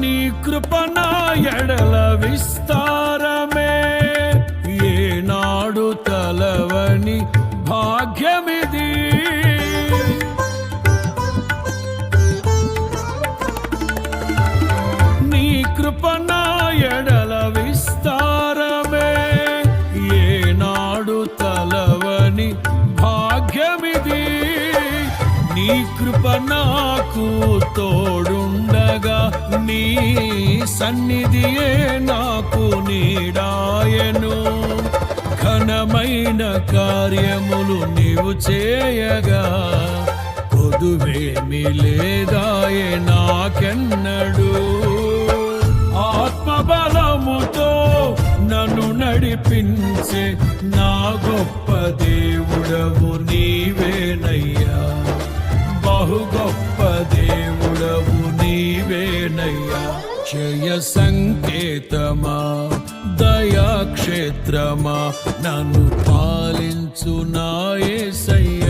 నీ కృప నా ఎడల విస్తారమే, ఏనాడు తలవని భాగ్యమిది. నీ కృప నా ఎడల విస్తారమే, ఏనాడు తలవని భాగ్యమిది. నీ కృప నాకు తోడుండగా, నీ సన్నిధియే నాకు నీడాయను. ఘనమైన కార్యములు నీవు చేయగా, కొదువేమి లేదాయే నాకెన్నడు. ఆత్మబలముతో నన్ను నడిపించే నా గొప్ప దేవుడవు నీవేనయ్యా, బహు గొప్ప దేవుడవు నీవేనయ్యా. జయ సంకేతమా, దయాక్షేత్రమా, నన్ను పాలించు నా యేసయ్యా.